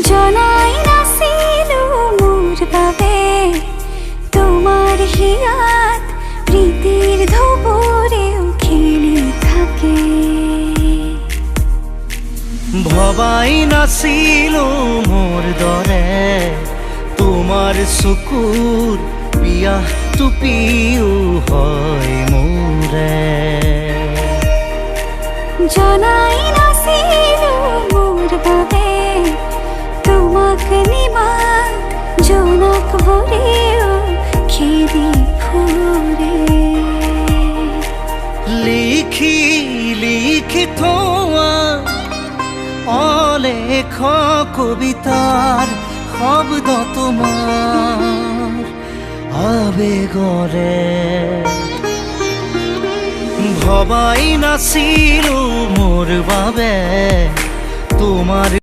জনাই নাছিল মোর বাবে তোমার হিয়াত প্রীতির ধবরেও খেলি থাকে। ভবাই নাছিল মোর দৰে তোমাৰ চকুৰ বিয়া টুপিও হয় মোৰে। জনাই নাছিল মোর বাবে তোমাক নিমাত জোনাক ভরেও খেদি ফুৰে। লিখি লিখি থোৱা অলেখ কবিতাৰ শব্দ তোমাৰ আবেগৰে। ভবাই নাছিলো মোৰ বাবে তোমাৰ